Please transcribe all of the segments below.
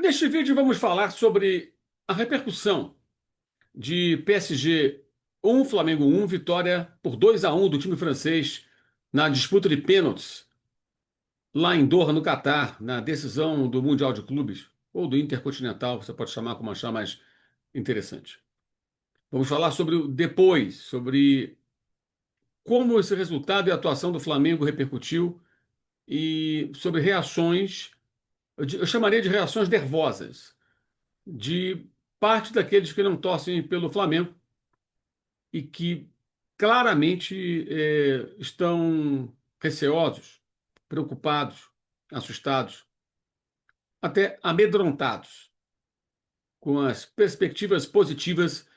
Neste vídeo vamos falar sobre a repercussão de PSG 1, Flamengo 1, vitória por 2-1 do time francês na disputa de pênaltis lá em Doha, no Catar, na decisão do Mundial de Clubes ou do Intercontinental, você pode chamar como achar mais interessante. Vamos falar sobre o depois, sobre como esse resultado e a atuação do Flamengo repercutiu e sobre reações, eu chamaria de reações nervosas de parte daqueles que não torcem pelo Flamengo e que claramente estão receosos, preocupados, assustados, até amedrontados com as perspectivas positivas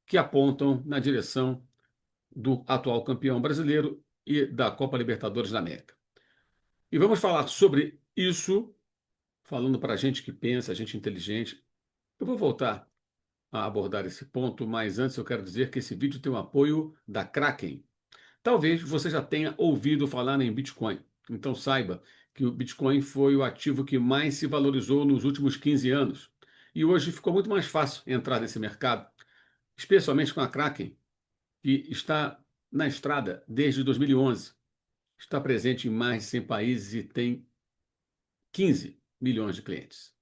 que apontam na direção do atual campeão brasileiro e da Copa Libertadores da América. E vamos falar sobre isso, falando para gente que pensa, gente inteligente. Eu vou voltar a abordar esse ponto, mas antes eu quero dizer que esse vídeo tem o apoio da Kraken. Talvez você já tenha ouvido falar em Bitcoin, então saiba que o Bitcoin foi o ativo que mais se valorizou nos últimos 15 anos. E hoje ficou muito mais fácil entrar nesse mercado, especialmente com a Kraken, que está na estrada desde 2011. Está presente em mais de 100 países e tem 15 milhões de clientes.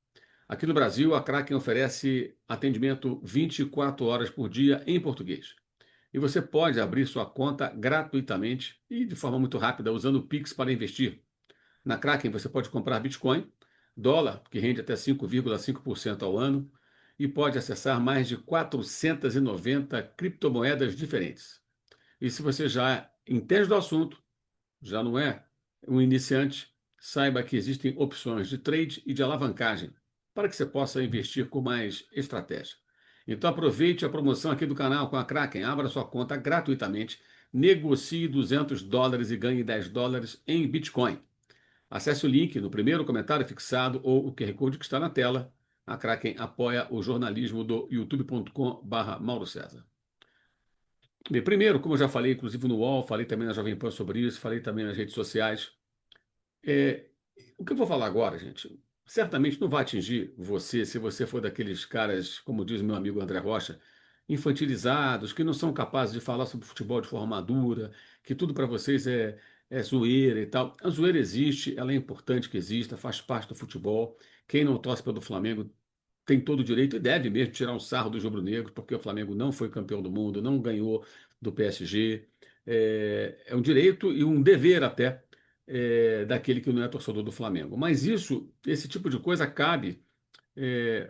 Aqui no Brasil, a Kraken oferece atendimento 24 horas por dia em português. E você pode abrir sua conta gratuitamente e de forma muito rápida usando o Pix para investir. Na Kraken você pode comprar Bitcoin, dólar, que rende até 5,5% ao ano, e pode acessar mais de 490 criptomoedas diferentes. E se você já entende do assunto, já não é um iniciante, saiba que existem opções de trade e de alavancagem para que você possa investir com mais estratégia. Então aproveite a promoção aqui do canal com a Kraken, abra sua conta gratuitamente, negocie US$ 200 e ganhe US$ 10 em Bitcoin. Acesse o link no primeiro comentário fixado ou o QR Code que está na tela. A Kraken apoia o jornalismo do youtube.com/Mauro César. Bem, primeiro, como eu já falei, inclusive no UOL, falei também na Jovem Pan sobre isso, falei também nas redes sociais. É, o que eu vou falar agora, gente, certamente não vai atingir você se você for daqueles caras, como diz meu amigo André Rocha, infantilizados, que não são capazes de falar sobre futebol de forma madura, que tudo para vocês é zoeira e tal. A zoeira existe, ela é importante que exista, faz parte do futebol. Quem não torce pelo Flamengo tem todo o direito e deve mesmo tirar um sarro dos rubro-negros, porque o Flamengo não foi campeão do mundo, não ganhou do PSG. É um direito e um dever até daquele que não é torcedor do Flamengo. Mas esse tipo de coisa cabe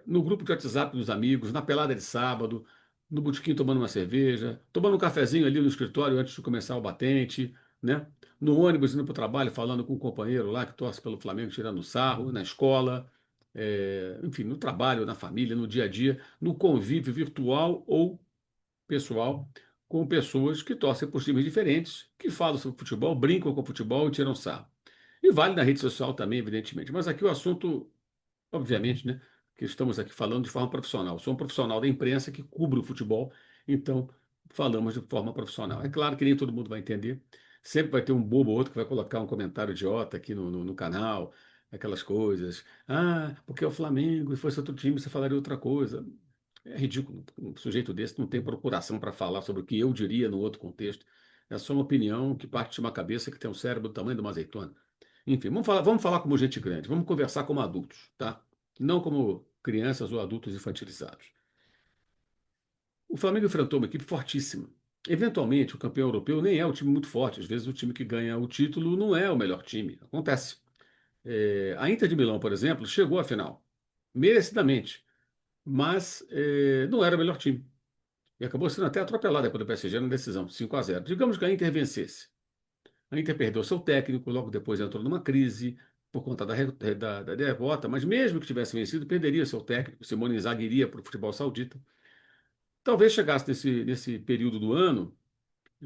no grupo de WhatsApp dos amigos, na pelada de sábado, no botequim tomando uma cerveja, tomando um cafezinho ali no escritório antes de começar o batente, né? No ônibus indo para o trabalho, falando com um companheiro lá que torce pelo Flamengo, tirando sarro, na escola, enfim, no trabalho, na família, no dia a dia, no convívio virtual ou pessoal com pessoas que torcem por times diferentes, que falam sobre futebol, brincam com futebol e tiram sarro. E vale na rede social também, evidentemente. Mas aqui o assunto, obviamente, né, que estamos aqui falando de forma profissional. Eu sou um profissional da imprensa que cubro o futebol, então falamos de forma profissional. É claro que nem todo mundo vai entender. Sempre vai ter um bobo ou outro que vai colocar um comentário idiota aqui no canal, aquelas coisas. Ah, porque é o Flamengo e fosse outro time, você falaria outra coisa. É ridículo. Um sujeito desse não tem procuração para falar sobre o que eu diria no outro contexto. É só uma opinião que parte de uma cabeça que tem um cérebro do tamanho de uma azeitona. Enfim, vamos falar como gente grande, vamos conversar como adultos, tá? Não como crianças ou adultos infantilizados. O Flamengo enfrentou uma equipe fortíssima. Eventualmente, o campeão europeu nem é um time muito forte. Às vezes, o time que ganha o título não é o melhor time. Acontece. A Inter de Milão, por exemplo, chegou à final, merecidamente, mas não era o melhor time. E acabou sendo até atropelada pelo PSG na decisão, 5-0. Digamos que a Inter vencesse. A Inter perdeu seu técnico, logo depois entrou numa crise por conta da derrota, mas mesmo que tivesse vencido, perderia seu técnico. Simone Inzaghi iria para o futebol saudita. Talvez chegasse nesse período do ano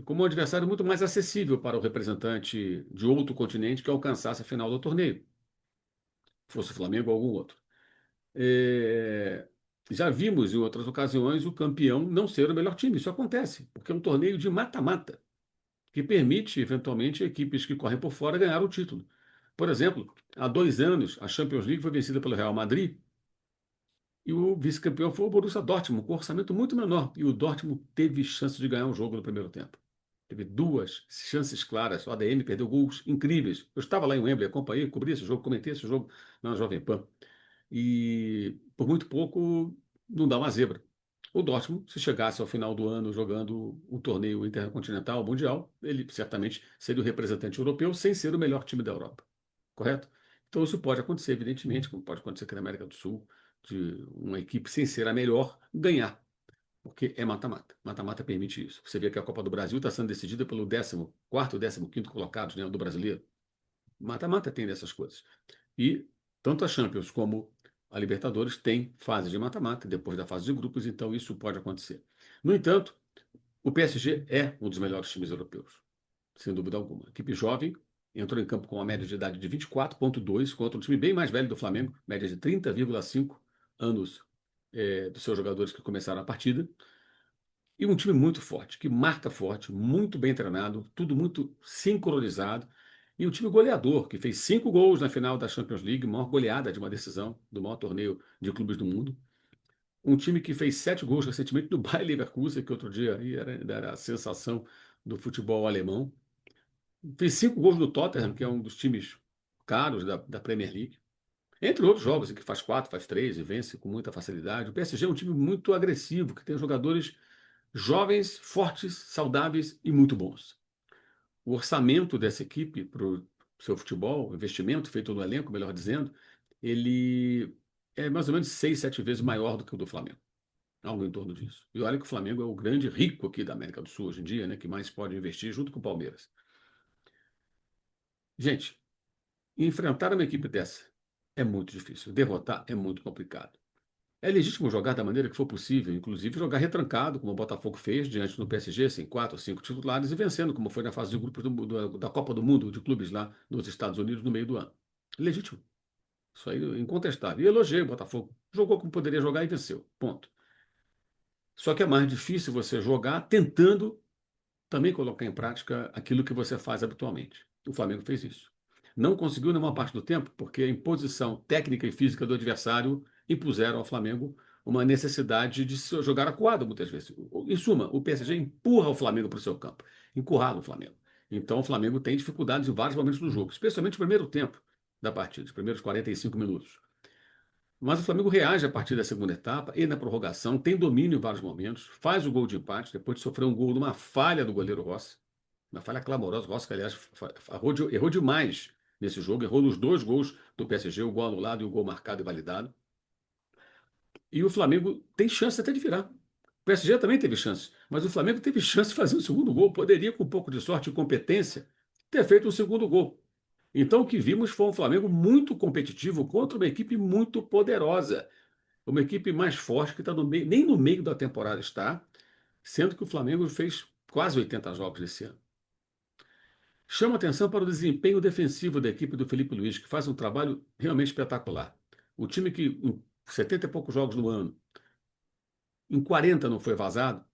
como um adversário muito mais acessível para o representante de outro continente que alcançasse a final do torneio, fosse o Flamengo ou algum outro. É, Já vimos em outras ocasiões o campeão não ser o melhor time. Isso acontece, porque é um torneio de mata-mata, que permite, eventualmente, equipes que correm por fora ganhar o título. Por exemplo, há 2 anos, a Champions League foi vencida pelo Real Madrid E o vice-campeão foi o Borussia Dortmund, com um orçamento muito menor. E o Dortmund teve chance de ganhar o jogo no primeiro tempo. Teve duas chances claras. O ADM perdeu gols incríveis. Eu estava lá em Wembley, acompanhei, cobri esse jogo, comentei esse jogo na Jovem Pan. E por muito pouco não dá uma zebra. O Dortmund, se chegasse ao final do ano jogando o torneio intercontinental, o mundial, ele certamente seria o representante europeu sem ser o melhor time da Europa. Correto? Então isso pode acontecer, evidentemente, como pode acontecer aqui na América do Sul, de uma equipe sem ser a melhor ganhar, porque é mata-mata. Mata-mata permite isso. Você vê que a Copa do Brasil está sendo decidida pelo 14º, 15º colocados, né, do brasileiro. Mata-mata tem dessas coisas. E tanto a Champions como a Libertadores têm fase de mata-mata, depois da fase de grupos, então isso pode acontecer. No entanto, o PSG é um dos melhores times europeus, sem dúvida alguma. Equipe jovem, entrou em campo com uma média de idade de 24,2, contra um time bem mais velho do Flamengo, média de 30,5 anos dos seus jogadores que começaram a partida. E um time muito forte, que marca forte, muito bem treinado, tudo muito sincronizado. E um time goleador, que fez 5 gols na final da Champions League, maior goleada de uma decisão do maior torneio de clubes do mundo. Um time que fez 7 gols recentemente no Bayer Leverkusen, que outro dia aí era a sensação do futebol alemão. Fez 5 gols no Tottenham, que é um dos times caros da Premier League. Entre outros jogos, em que faz 4, faz 3 e vence com muita facilidade. O PSG é um time muito agressivo, que tem jogadores jovens, fortes, saudáveis e muito bons. O orçamento dessa equipe para o seu futebol, o investimento feito no elenco, melhor dizendo, ele é mais ou menos 6, 7 vezes maior do que o do Flamengo. Algo em torno disso. E olha que o Flamengo é o grande rico aqui da América do Sul hoje em dia, né, que mais pode investir junto com o Palmeiras. Gente, enfrentar uma equipe dessa é muito difícil. Derrotar é muito complicado. É legítimo jogar da maneira que for possível, inclusive jogar retrancado, como o Botafogo fez diante do PSG, sem 4 ou 5 titulares e vencendo, como foi na fase de grupos da Copa do Mundo de clubes lá nos Estados Unidos no meio do ano. Legítimo. Isso aí é incontestável. E elogiei o Botafogo. Jogou como poderia jogar e venceu. Ponto. Só que é mais difícil você jogar tentando também colocar em prática aquilo que você faz habitualmente. O Flamengo fez isso. Não conseguiu na maior parte do tempo, porque a imposição técnica e física do adversário impuseram ao Flamengo uma necessidade de se jogar acuado muitas vezes. Em suma, o PSG empurra o Flamengo para o seu campo, encurrala o Flamengo. Então o Flamengo tem dificuldades em vários momentos do jogo, especialmente no primeiro tempo da partida, os primeiros 45 minutos. Mas o Flamengo reage a partir da segunda etapa e na prorrogação, tem domínio em vários momentos, faz o gol de empate, depois de sofrer um gol numa falha do goleiro Rossi, uma falha clamorosa. O Rossi, que, aliás, errou demais nesse jogo, errou nos 2 gols do PSG, o gol anulado e o gol marcado e validado. E o Flamengo tem chance até de virar. O PSG também teve chance, mas o Flamengo teve chance de fazer o segundo gol. Poderia, com um pouco de sorte e competência, ter feito o segundo gol. Então, o que vimos foi um Flamengo muito competitivo contra uma equipe muito poderosa. Uma equipe mais forte que está no meio, nem no meio da temporada está, sendo que o Flamengo fez quase 80 jogos esse ano. Chama atenção para o desempenho defensivo da equipe do Felipe Luiz, que faz um trabalho realmente espetacular. O time que, em 70 e poucos jogos no ano, em 40 não foi vazado,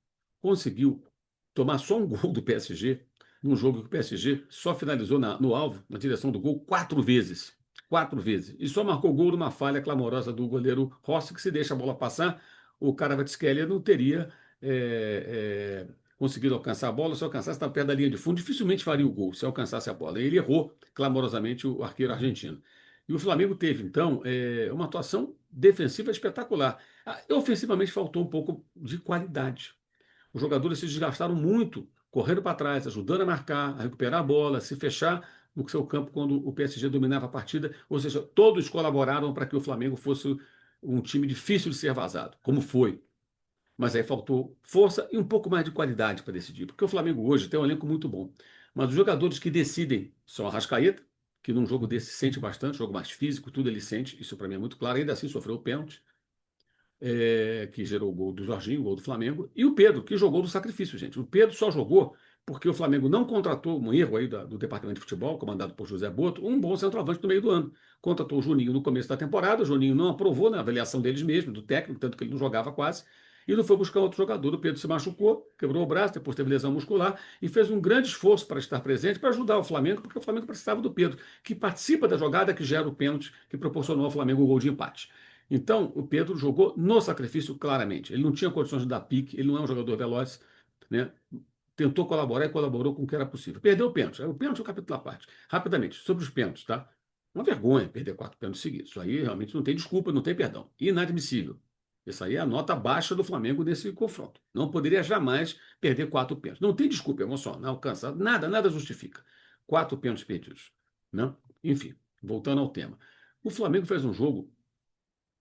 conseguiu tomar só um gol do PSG, num jogo que o PSG só finalizou no alvo, na direção do gol, 4 vezes. 4 vezes. E só marcou gol numa falha clamorosa do goleiro Rossi, que se deixa a bola passar, o Kvaratskhelia não teria conseguido alcançar a bola. Se alcançasse, estava perto da linha de fundo, dificilmente faria o gol se alcançasse a bola. Ele errou clamorosamente o arqueiro argentino. E o Flamengo teve, então, uma atuação defensiva espetacular. Ofensivamente faltou um pouco de qualidade. Os jogadores se desgastaram muito, correndo para trás, ajudando a marcar, a recuperar a bola, se fechar no seu campo quando o PSG dominava a partida. Ou seja, todos colaboraram para que o Flamengo fosse um time difícil de ser vazado, como foi. Mas aí faltou força e um pouco mais de qualidade para decidir, porque o Flamengo hoje tem um elenco muito bom. Mas os jogadores que decidem são a Arrascaeta, que num jogo desse sente bastante, jogo mais físico, tudo ele sente, isso para mim é muito claro. Ainda assim sofreu o pênalti, que gerou o gol do Jorginho, o gol do Flamengo, e o Pedro, que jogou do sacrifício, gente. O Pedro só jogou porque o Flamengo não contratou, um erro aí do departamento de futebol, comandado por José Boto, um bom centroavante no meio do ano. Contratou o Juninho no começo da temporada, o Juninho não aprovou na avaliação deles mesmo, do técnico, tanto que ele não jogava quase, e não foi buscar outro jogador. O Pedro se machucou, quebrou o braço, depois teve lesão muscular, e fez um grande esforço para estar presente, para ajudar o Flamengo, porque o Flamengo precisava do Pedro, que participa da jogada que gera o pênalti, que proporcionou ao Flamengo o gol de empate. Então, o Pedro jogou no sacrifício claramente. Ele não tinha condições de dar pique, ele não é um jogador veloz, né? Tentou colaborar e colaborou com o que era possível. Perdeu o pênalti. O pênalti é um capítulo à parte. Rapidamente, sobre os pênaltis, tá? Uma vergonha perder 4 pênaltis seguidos. Isso aí realmente não tem desculpa, não tem perdão. Inadmissível. Isso aí é a nota baixa do Flamengo nesse confronto. Não poderia jamais perder 4 pênaltis. Não tem desculpa emocional, cansado, nada, nada justifica. 4 pênaltis perdidos. Não? Enfim, voltando ao tema. O Flamengo fez um jogo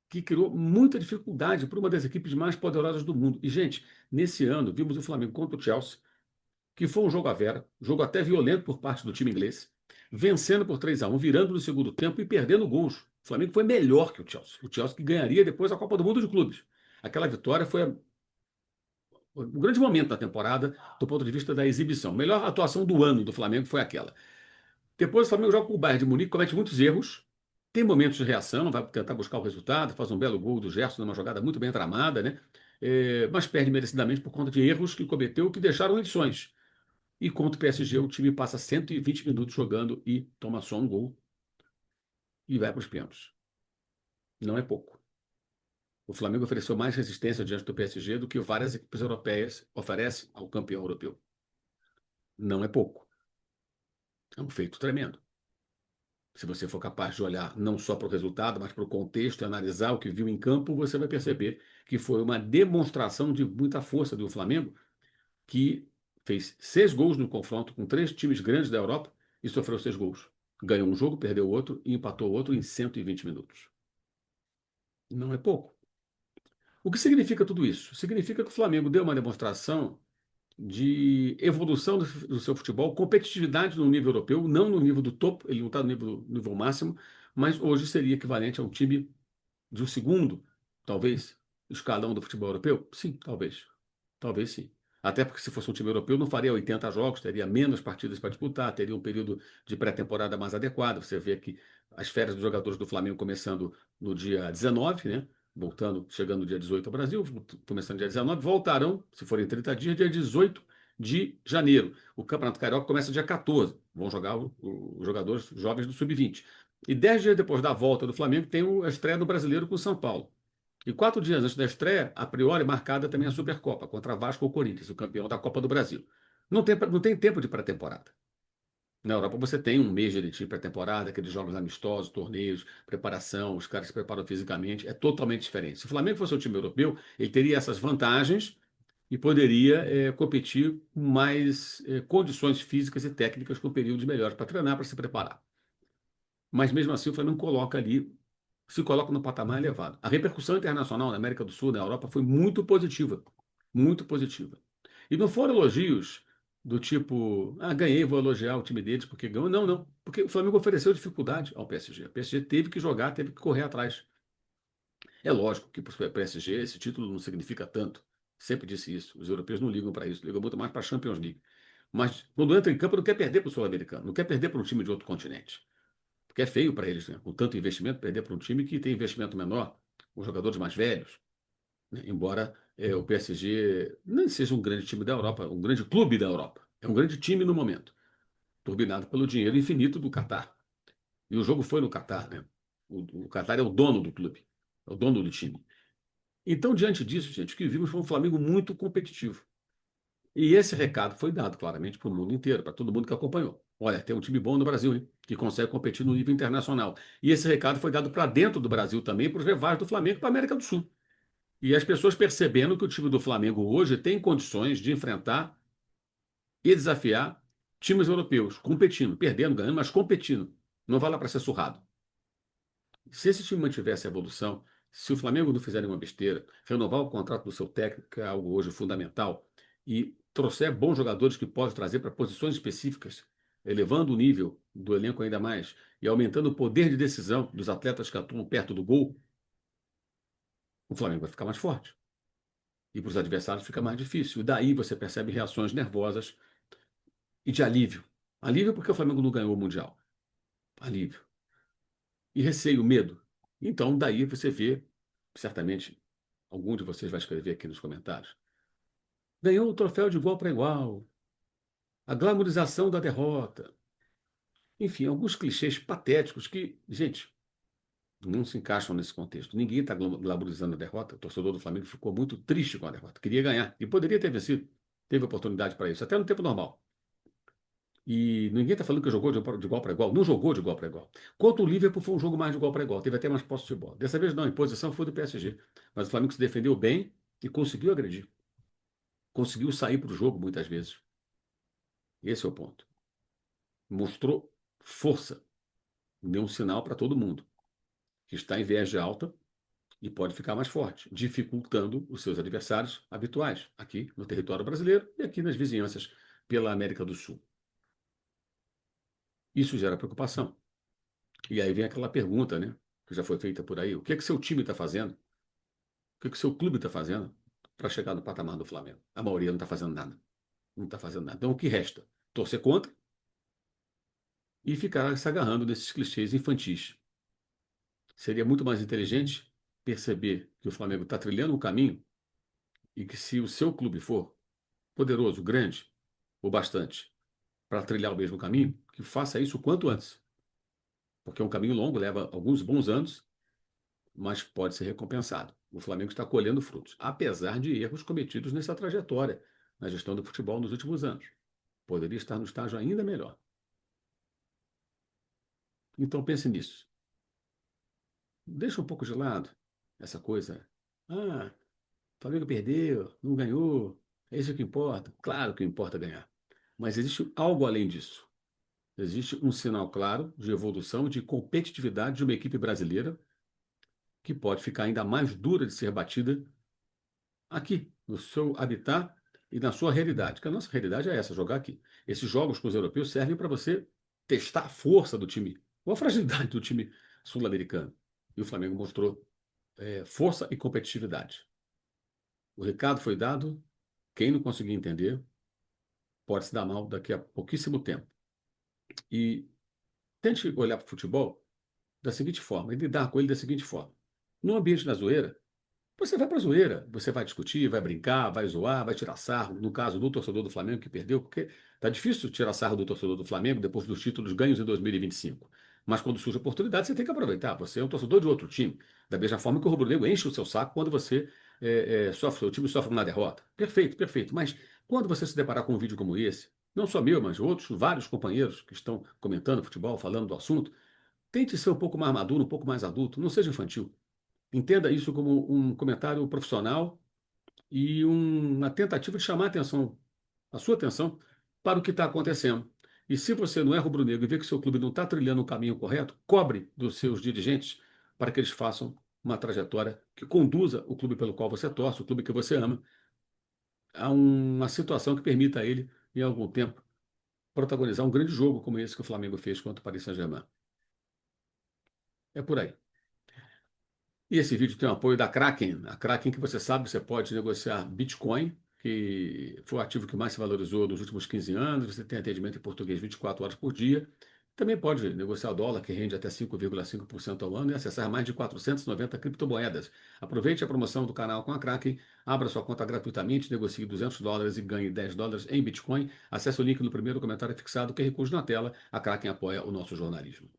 que criou muita dificuldade para uma das equipes mais poderosas do mundo. E, gente, nesse ano vimos o Flamengo contra o Chelsea, que foi um jogo à vera, jogo até violento por parte do time inglês, vencendo por 3-1, virando no segundo tempo e perdendo gols. O Flamengo foi melhor que o Chelsea. O Chelsea que ganharia depois a Copa do Mundo de Clubes. Aquela vitória foi um grande momento da temporada do ponto de vista da exibição. A melhor atuação do ano do Flamengo foi aquela. Depois o Flamengo joga com o Bayern de Munique, comete muitos erros, tem momentos de reação, vai tentar buscar o resultado, faz um belo gol do Gerson numa jogada muito bem tramada, né? Mas perde merecidamente por conta de erros que cometeu que deixaram lições. E contra o PSG, o time passa 120 minutos jogando e toma só um gol e vai para os pênaltis. Não é pouco. O Flamengo ofereceu mais resistência diante do PSG do que várias equipes europeias oferecem ao campeão europeu. Não é pouco. É um feito tremendo. Se você for capaz de olhar não só para o resultado, mas para o contexto e analisar o que viu em campo, você vai perceber que foi uma demonstração de muita força do Flamengo, que fez 6 gols no confronto com 3 times grandes da Europa e sofreu 6 gols. Ganhou um jogo, perdeu outro e empatou outro em 120 minutos. Não é pouco. O que significa tudo isso? Significa que o Flamengo deu uma demonstração de evolução do seu futebol, competitividade no nível europeu, não no nível do topo, ele não está no nível máximo, mas hoje seria equivalente a um time de um segundo, talvez, escalão do futebol europeu? Sim, talvez. Talvez sim. Até porque se fosse um time europeu, não faria 80 jogos, teria menos partidas para disputar, teria um período de pré-temporada mais adequado. Você vê que as férias dos jogadores do Flamengo começando no dia 19, né? Voltando, chegando no dia 18 ao Brasil, começando no dia 19, voltarão, se forem 30 dias, dia 18 de janeiro. O Campeonato Carioca começa dia 14. Vão jogar os jogadores jovens do Sub-20. E 10 dias depois da volta do Flamengo, tem a estreia do Brasileiro com o São Paulo. E 4 dias antes da estreia, a priori, marcada também a Supercopa, contra Vasco ou Corinthians, o campeão da Copa do Brasil. Não tem tempo de pré-temporada. Na Europa você tem um mês de pré-temporada, aqueles jogos amistosos, torneios, preparação, os caras se preparam fisicamente, é totalmente diferente. Se o Flamengo fosse um time europeu, ele teria essas vantagens e poderia competir com mais condições físicas e técnicas com períodos melhores para treinar, para se preparar. Mas mesmo assim o Flamengo se coloca no patamar elevado. A repercussão internacional na América do Sul, na Europa, foi muito positiva. Muito positiva. E não foram elogios do tipo, ganhei, vou elogiar o time deles porque ganhou. Não, não. Porque o Flamengo ofereceu dificuldade ao PSG. O PSG teve que jogar, teve que correr atrás. É lógico que para o PSG esse título não significa tanto. Sempre disse isso. Os europeus não ligam para isso, ligam muito mais para a Champions League. Mas quando entra em campo, não quer perder para o Sul-Americano, não quer perder para um time de outro continente. Porque é feio para eles, né? Com tanto investimento, perder para um time que tem investimento menor, com jogadores mais velhos, né? Embora o PSG não seja um grande time da Europa, um grande clube da Europa. É um grande time no momento, turbinado pelo dinheiro infinito do Catar. E o jogo foi no Catar, né? O Catar é o dono do clube, é o dono do time. Então, diante disso, gente, o que vimos foi um Flamengo muito competitivo. E esse recado foi dado claramente para o mundo inteiro, para todo mundo que acompanhou. Olha, tem um time bom no Brasil, hein, que consegue competir no nível internacional. E esse recado foi dado para dentro do Brasil também, para os rivais do Flamengo para a América do Sul. E as pessoas percebendo que o time do Flamengo hoje tem condições de enfrentar e desafiar times europeus, competindo, perdendo, ganhando, mas competindo. Não vai lá para ser surrado. Se esse time mantiver essa evolução, se o Flamengo não fizer nenhuma besteira, renovar o contrato do seu técnico, que é algo hoje fundamental, e trouxer bons jogadores que possam trazer para posições específicas, elevando o nível do elenco ainda mais e aumentando o poder de decisão dos atletas que atuam perto do gol, o Flamengo vai ficar mais forte. E para os adversários fica mais difícil. E daí você percebe reações nervosas e de alívio. Alívio porque o Flamengo não ganhou o Mundial. Alívio. E receio, medo. Então, daí você vê, certamente, algum de vocês vai escrever aqui nos comentários. Ganhou o troféu de igual para igual. A glamorização da derrota. Enfim, alguns clichês patéticos que, gente, Não se encaixam nesse contexto. Ninguém está glamorizando a derrota. O torcedor do Flamengo ficou muito triste com a derrota. Queria ganhar. E poderia ter vencido. Teve oportunidade para isso, até no tempo normal. E ninguém está falando que jogou de igual para igual. Não jogou de igual para igual. Contra o Liverpool foi um jogo mais de igual para igual. Teve até mais posse de bola. Dessa vez não, a imposição foi do PSG. Mas o Flamengo se defendeu bem e conseguiu agredir. Conseguiu sair para o jogo muitas vezes. Esse é o ponto. Mostrou força. Deu um sinal para todo mundo que está em viés de alta e pode ficar mais forte, dificultando os seus adversários habituais aqui no território brasileiro e aqui nas vizinhanças pela América do Sul. Isso gera preocupação. E aí vem aquela pergunta, né, que já foi feita por aí: o que é que seu time está fazendo? O que é que seu clube está fazendo para chegar no patamar do Flamengo? A maioria não está fazendo nada. Não está fazendo nada. Então o que resta? Torcer contra e ficar se agarrando nesses clichês infantis. Seria muito mais inteligente perceber que o Flamengo está trilhando um caminho e que, se o seu clube for poderoso, grande o bastante para trilhar o mesmo caminho, que faça isso o quanto antes. Porque é um caminho longo, leva alguns bons anos, mas pode ser recompensado. O Flamengo está colhendo frutos, apesar de erros cometidos nessa trajetória na gestão do futebol nos últimos anos. Poderia estar no estágio ainda melhor. Então pense nisso. Deixa um pouco de lado essa coisa. Ah, o Flamengo perdeu, não ganhou. É isso que importa. Claro que importa ganhar. Mas existe algo além disso. Existe um sinal claro de evolução, de competitividade de uma equipe brasileira que pode ficar ainda mais dura de ser batida aqui, no seu habitat e na sua realidade. Porque a nossa realidade é essa, jogar aqui. Esses jogos com os europeus servem para você testar a força do time, ou a fragilidade do time sul-americano. E o Flamengo mostrou força e competitividade. O recado foi dado, quem não conseguir entender pode se dar mal daqui a pouquíssimo tempo. E tente olhar para o futebol da seguinte forma, e lidar com ele da seguinte forma. No ambiente da zoeira, você vai para a zoeira, você vai discutir, vai brincar, vai zoar, vai tirar sarro. No caso do torcedor do Flamengo que perdeu, porque tá difícil tirar sarro do torcedor do Flamengo depois dos títulos ganhos em 2025. Mas quando surge a oportunidade, você tem que aproveitar. Você é um torcedor de outro time. Da mesma forma que o rubro-negro enche o seu saco quando você sofre, o time sofre uma derrota. Perfeito, perfeito. Mas quando você se deparar com um vídeo como esse, não só meu, mas outros, vários companheiros que estão comentando futebol, falando do assunto, tente ser um pouco mais maduro, um pouco mais adulto, não seja infantil. Entenda isso como um comentário profissional e uma tentativa de chamar a sua atenção para o que está acontecendo. E se você não é rubro-negro e vê que seu clube não está trilhando o caminho correto, cobre dos seus dirigentes para que eles façam uma trajetória que conduza o clube pelo qual você torce, o clube que você ama, a uma situação que permita a ele, em algum tempo, protagonizar um grande jogo como esse que o Flamengo fez contra o Paris Saint-Germain. É por aí. E esse vídeo tem o apoio da Kraken. A Kraken, que você sabe, você pode negociar Bitcoin, que foi o ativo que mais se valorizou nos últimos 15 anos. Você tem atendimento em português 24 horas por dia. Também pode negociar o dólar, que rende até 5,5% ao ano, e acessar mais de 490 criptomoedas. Aproveite a promoção do canal com a Kraken, abra sua conta gratuitamente, negocie $200 e ganhe $10 em Bitcoin. Acesse o link no primeiro comentário fixado, QR Code na tela. A Kraken apoia o nosso jornalismo.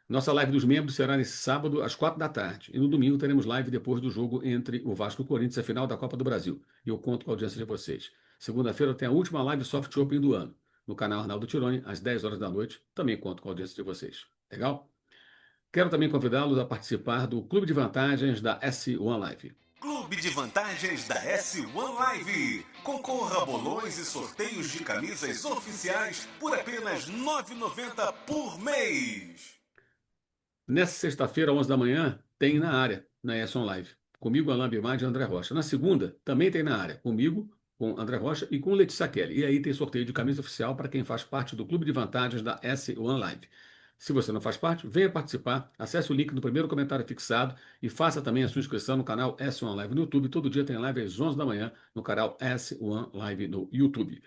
Nossa live dos membros será nesse sábado, às 4 da tarde. E no domingo teremos live depois do jogo entre o Vasco e o Corinthians, a final da Copa do Brasil. E eu conto com a audiência de vocês. Segunda-feira tem a última live Soft Open do ano. No canal Arnaldo Tironi, às 10 horas da noite. Também conto com a audiência de vocês. Legal? Quero também convidá-los a participar do Clube de Vantagens da S1 Live. Clube de Vantagens da S1 Live. Concorra a bolões e sorteios de camisas oficiais por apenas R$ 9,90 por mês. Nessa sexta-feira, 11 da manhã, tem na área, na S1 Live. Comigo, Alain Birmad e André Rocha. Na segunda, também tem na área. Comigo, com André Rocha e com Letícia Kelly. E aí tem sorteio de camisa oficial para quem faz parte do Clube de Vantagens da S1 Live. Se você não faz parte, venha participar. Acesse o link no primeiro comentário fixado e faça também a sua inscrição no canal S1 Live no YouTube. Todo dia tem live às 11 da manhã no canal S1 Live no YouTube.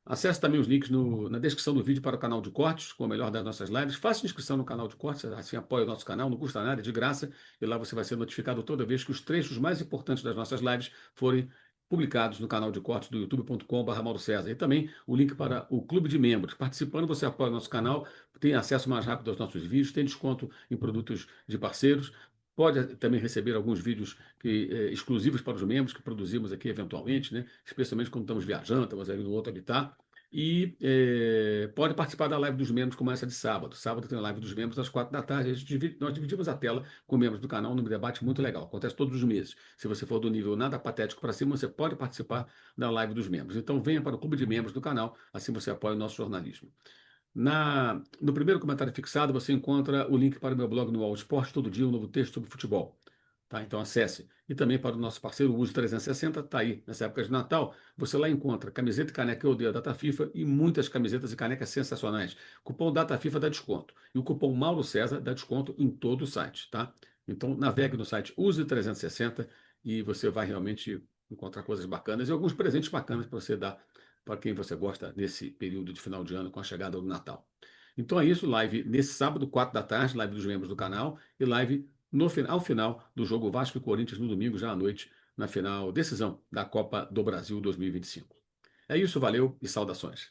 Acesse também os links na descrição do vídeo para o canal de cortes, com o melhor das nossas lives. Faça inscrição no canal de cortes, assim apoia o nosso canal, não custa nada, é de graça. E lá você vai ser notificado toda vez que os trechos mais importantes das nossas lives forem publicados no canal de cortes do youtube.com.br Mauro César. E também o link para o Clube de Membros. Participando, você apoia o nosso canal, tem acesso mais rápido aos nossos vídeos, tem desconto em produtos de parceiros. Pode também receber alguns vídeos exclusivos para os membros que produzimos aqui eventualmente, né? Especialmente quando estamos viajando, estamos ali no outro habitat. E pode participar da live dos membros, como essa de sábado. Sábado tem a live dos membros às 4 da tarde. Nós dividimos a tela com membros do canal num debate muito legal. Acontece todos os meses. Se você for do nível nada patético para cima, você pode participar da live dos membros. Então venha para o clube de membros do canal, assim você apoia o nosso jornalismo. No primeiro comentário fixado, você encontra o link para o meu blog no All Sport, todo dia um novo texto sobre futebol. Tá? Então acesse. E também para o nosso parceiro Uso 360, está aí. Nessa época de Natal, você lá encontra camiseta e caneca Eu Odeio a Data FIFA e muitas camisetas e canecas sensacionais. Cupom Data FIFA dá desconto. E o cupom Mauro César dá desconto em todo o site. Tá? Então navegue no site Use 360 e você vai realmente encontrar coisas bacanas e alguns presentes bacanas para você dar para quem você gosta nesse período de final de ano com a chegada do Natal. Então é isso, live nesse sábado, 4 da tarde, live dos membros do canal e live ao final do jogo Vasco e Corinthians no domingo, já à noite, na final decisão da Copa do Brasil 2025. É isso, valeu e saudações.